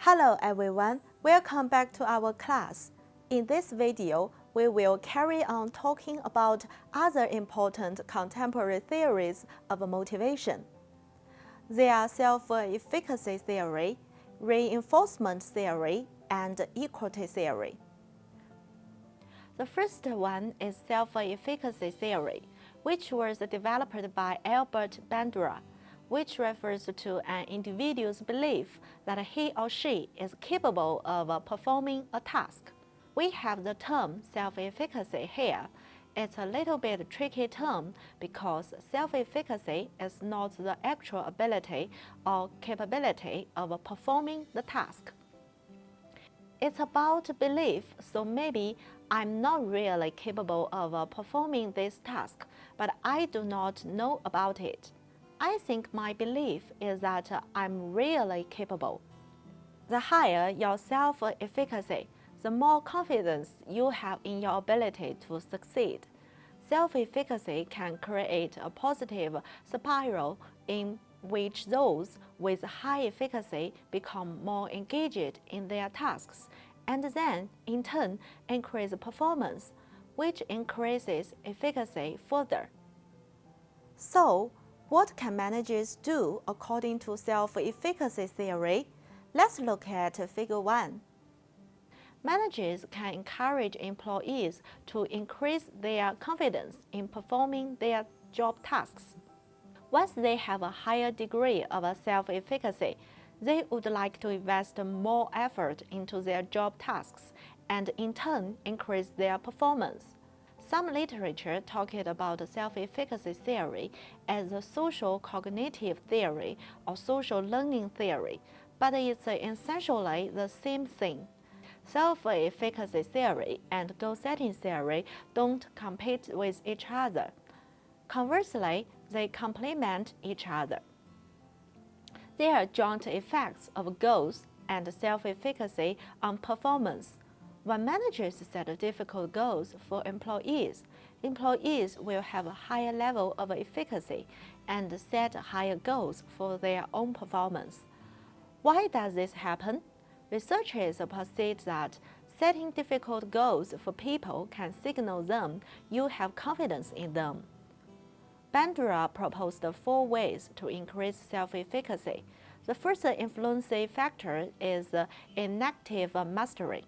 Hello everyone, welcome back to our class. In this video, we will carry on talking about other important contemporary theories of motivation. They are self-efficacy theory, reinforcement theory, and equity theory. The first one is self-efficacy theory, which was developed by Albert Bandura, which refers to an individual's belief that he or she is capable of performing a task. We have the term self-efficacy here. It's a little bit tricky term because self-efficacy is not the actual ability or capability of performing the task. It's about belief, so maybe I'm not really capable of performing this task, but I do not know about it. I think my belief is that I'm really capable. The higher your self-efficacy, the more confidence you have in your ability to succeed. Self-efficacy can create a positive spiral in which those with high efficacy become more engaged in their tasks and then, in turn, increase performance, which increases efficacy further. So, what can managers do according to self-efficacy theory? Let's look at Figure 1. Managers can encourage employees to increase their confidence in performing their job tasks. Once they have a higher degree of self-efficacy, they would like to invest more effort into their job tasks and in turn increase their performance. Some literature talked about self-efficacy theory as a social cognitive theory or social learning theory, but it's essentially the same thing. Self-efficacy theory and goal-setting theory don't compete with each other. Conversely, they complement each other. There are joint effects of goals and self-efficacy on performance. When managers set difficult goals for employees, employees will have a higher level of efficacy and set higher goals for their own performance. Why does this happen? Researchers posit that setting difficult goals for people can signal them you have confidence in them. Bandura proposed 4 ways to increase self-efficacy. The first influencing factor is inactive mastery.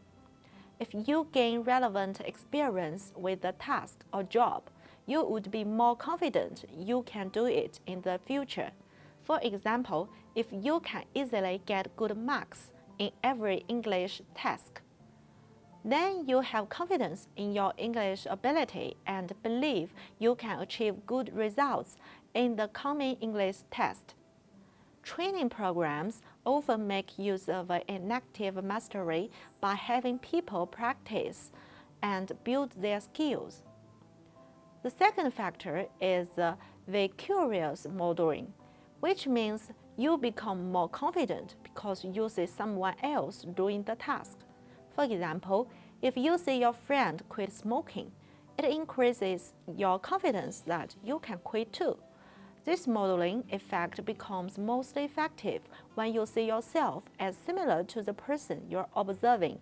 If you gain relevant experience with the task or job, you would be more confident you can do it in the future. For example, if you can easily get good marks in every English task, then you have confidence in your English ability and believe you can achieve good results in the coming English test. Training programs often make use of inactive mastery by having people practice and build their skills. The second factor is vicarious modeling, which means you become more confident because you see someone else doing the task. For example, if you see your friend quit smoking, it increases your confidence that you can quit too. This modeling effect becomes most effective when you see yourself as similar to the person you're observing.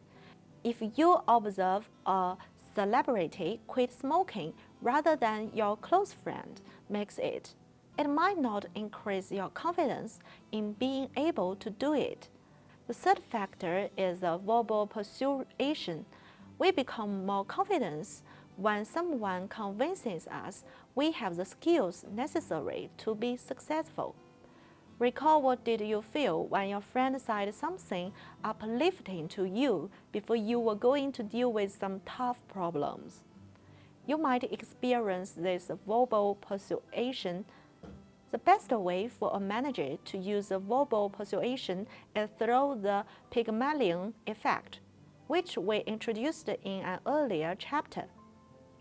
If you observe a celebrity quit smoking rather than your close friend makes it, it might not increase your confidence in being able to do it. The third factor is verbal persuasion. We become more confident when someone convinces us we have the skills necessary to be successful. Recall what did you feel when your friend said something uplifting to you before you were going to deal with some tough problems. You might experience this verbal persuasion. The best way for a manager to use verbal persuasion is through the Pygmalion effect, which we introduced in an earlier chapter.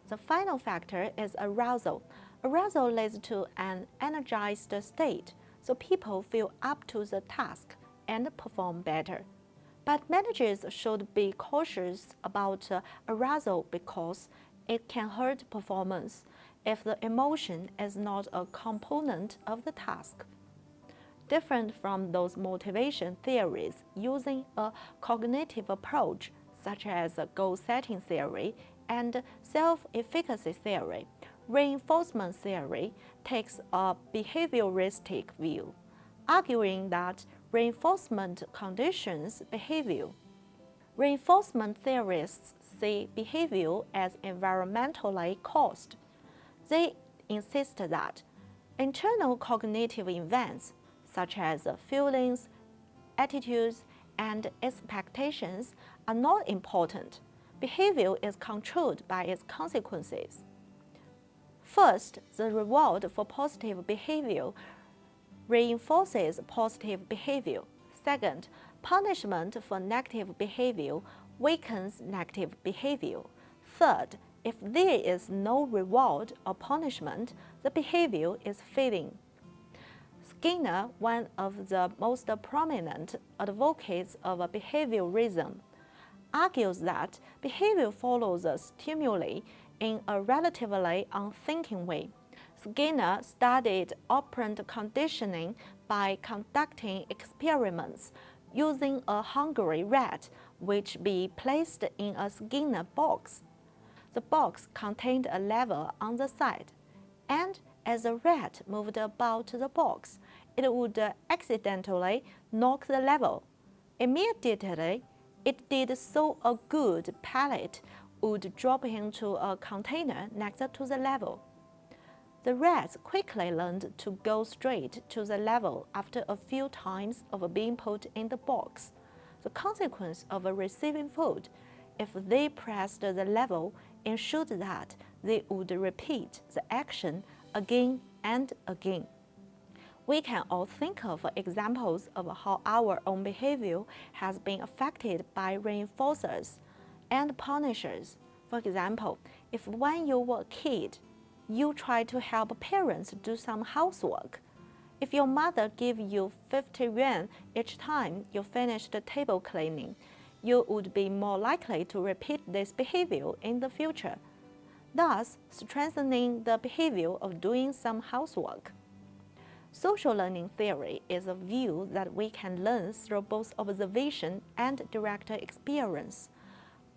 The final factor is arousal. Arousal leads to an energized state, so people feel up to the task and perform better. But managers should be cautious about arousal because it can hurt performance if the emotion is not a component of the task. different from those motivation theories using a cognitive approach, such as goal-setting theory and self-efficacy theory. Reinforcement theory takes a behavioristic view, arguing that reinforcement conditions behavior. Reinforcement theorists see behavior as environmentally caused. They insist that internal cognitive events, such as feelings, attitudes, and expectations, are not important. Behavior is controlled by its consequences. First, the reward for positive behavior reinforces positive behavior. Second, punishment for negative behavior weakens negative behavior. Third, if there is no reward or punishment, the behavior is failing. Skinner, one of the most prominent advocates of behaviorism, argues that behavior follows a stimuli in a relatively unthinking way. Skinner studied operant conditioning by conducting experiments using a hungry rat which be placed in a Skinner box. The box contained a lever on the side, and as the rat moved about the box, it would accidentally knock the lever. Immediately, it did so a good pellet would drop into a container next to the lever. The rats quickly learned to go straight to the level after a few times of being put in the box. The consequence of receiving food, if they pressed the level, ensured that they would repeat the action again and again. We can all think of examples of how our own behavior has been affected by reinforcers and punishers. For example, if when you were a kid, you tried to help parents do some housework. If your mother gave you 50 yuan each time you finished table cleaning, you would be more likely to repeat this behavior in the future, thus strengthening the behavior of doing some housework. Social learning theory is a view that we can learn through both observation and direct experience.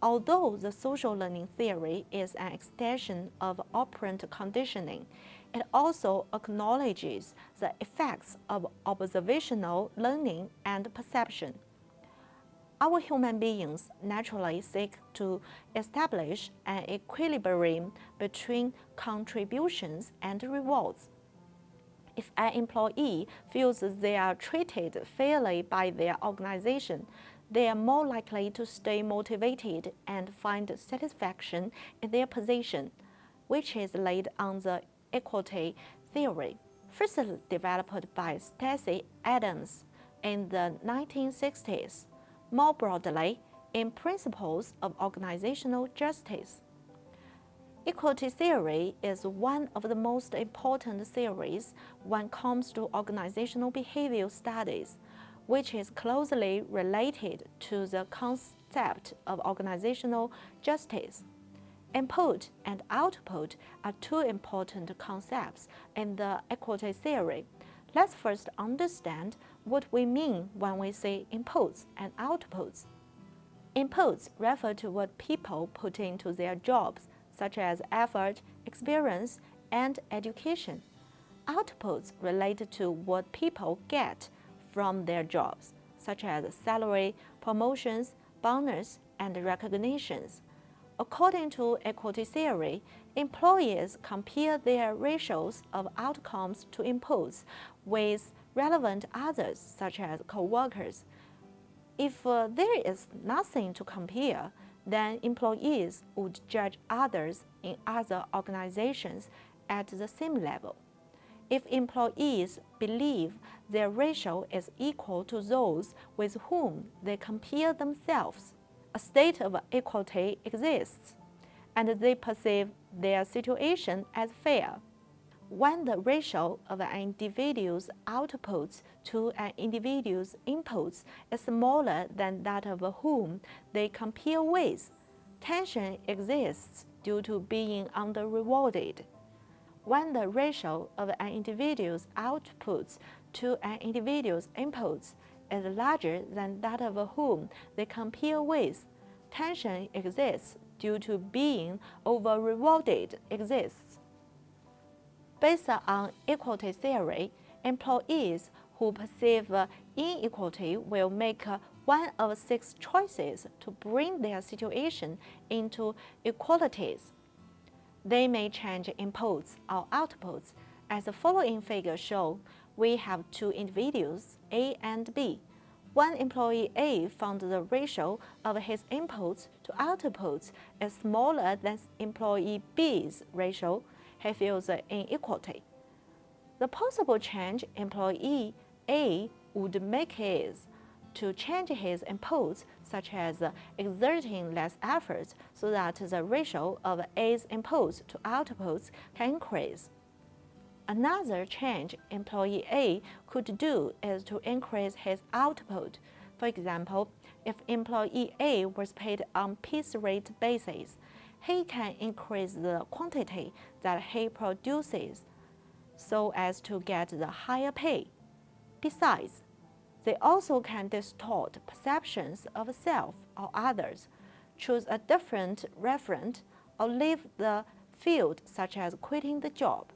Although the social learning theory is an extension of operant conditioning, it also acknowledges the effects of observational learning and perception. Our human beings naturally seek to establish an equilibrium between contributions and rewards. If an employee feels they are treated fairly by their organization, they are more likely to stay motivated and find satisfaction in their position, which is laid on the equity theory, first developed by Stacey Adams in the 1960s, more broadly in Principles of Organizational Justice. Equity theory is one of the most important theories when it comes to organizational behavior studies, which is closely related to the concept of organizational justice. Input and output are two important concepts in the equity theory. Let's first understand what we mean when we say inputs and outputs. Inputs refer to what people put into their jobs, such as effort, experience, and education. Outputs relate to what people get from their jobs, such as salary, promotions, bonus, and recognitions. According to equity theory, employees compare their ratios of outcomes to inputs with relevant others, such as co-workers. If there is nothing to compare, then employees would judge others in other organizations at the same level. If employees believe their ratio is equal to those with whom they compare themselves, a state of equality exists, and they perceive their situation as fair. When the ratio of an individual's outputs to an individual's inputs is smaller than that of whom they compare with, tension exists due to being under-rewarded. when the ratio of an individual's outputs to an individual's inputs is larger than that of whom they compare with, tension exists due to being over-rewarded exists. Based on equality theory, employees who perceive inequality will make one of 6 choices to bring their situation into equalities. They may change inputs or outputs. As the following figures show, we have 2 individuals, A and B. When employee A found the ratio of his inputs to outputs is smaller than employee B's ratio, he feels inequality. The possible change employee A would make is to change his inputs, such as exerting less effort so that the ratio of A's inputs to outputs can increase. Another change employee A could do is to increase his output. For example, if employee A was paid on piece rate basis, he can increase the quantity that he produces so as to get the higher pay. Besides, they also can distort perceptions of self or others, choose a different referent, or leave the field, such as quitting the job.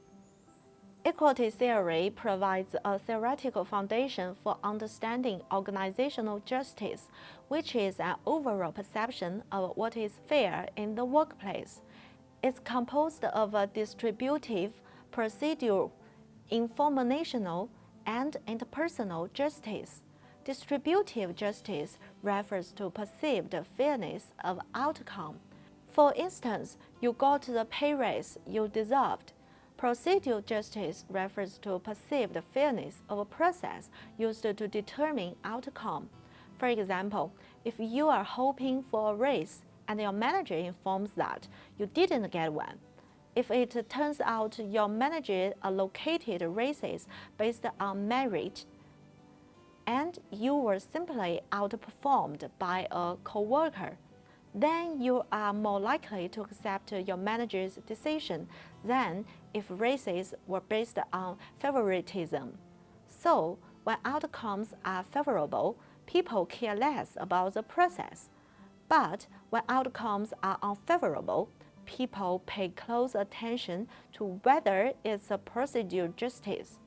Equality theory provides a theoretical foundation for understanding organizational justice, which is an overall perception of what is fair in the workplace. It's composed of a distributive, procedural, informational, and interpersonal justice. Distributive justice refers to perceived fairness of outcome. For instance, you got the pay raise you deserved. Procedural justice refers to perceived fairness of a process used to determine outcome. For example, if you are hoping for a raise and your manager informs that you didn't get one, if it turns out your manager allocated raises based on merit, and you were simply outperformed by a coworker, then you are more likely to accept your manager's decision than if raises were based on favoritism. So, when outcomes are favorable, people care less about the process. But when outcomes are unfavorable, people pay close attention to whether it's a procedural justice.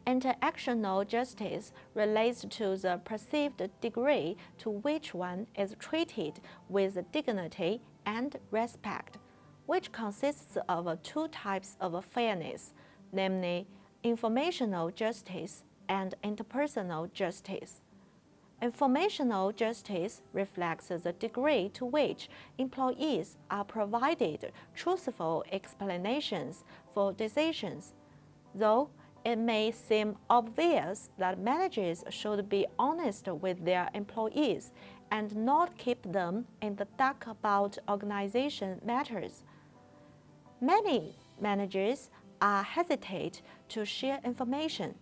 Interactional justice relates to the perceived degree to which one is treated with dignity and respect, which consists of 2 types of fairness, namely informational justice and interpersonal justice. Informational justice reflects the degree to which employees are provided truthful explanations for decisions, though it may seem obvious that managers should be honest with their employees and not keep them in the dark about organization matters. Many managers are hesitant to share information.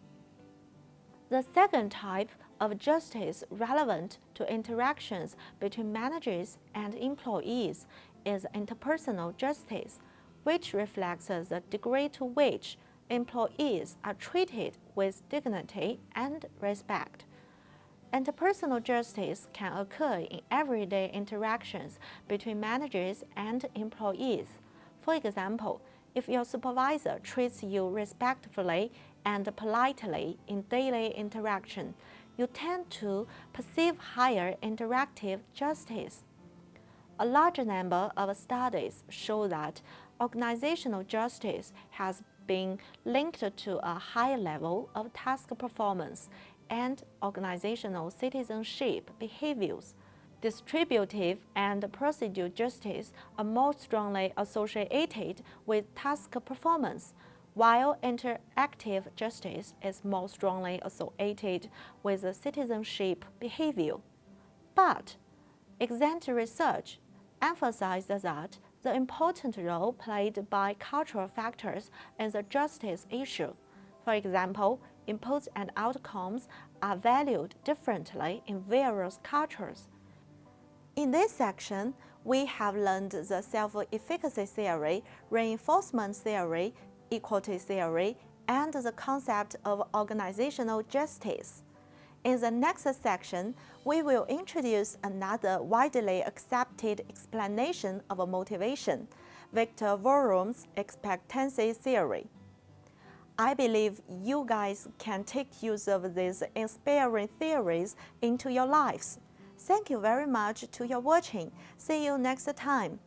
The second type of justice relevant to interactions between managers and employees is interpersonal justice, which reflects the degree to which employees are treated with dignity and respect. Interpersonal justice can occur in everyday interactions between managers and employees. For example, if your supervisor treats you respectfully and politely in daily interaction, you tend to perceive higher interactive justice. A large number of studies show that organizational justice has been linked to a high level of task performance and organizational citizenship behaviors. Distributive and procedural justice are more strongly associated with task performance, while interactive justice is more strongly associated with citizenship behavior. But exact research emphasizes that the important role played by cultural factors in the justice issue. For example, inputs and outcomes are valued differently in various cultures. In this section, we have learned the self-efficacy theory, reinforcement theory, equality theory, and the concept of organizational justice. In the next section, we will introduce another widely accepted explanation of motivation, Victor Vroom's expectancy theory. I believe you guys can take use of these inspiring theories into your lives. Thank you very much to your watching. See you next time.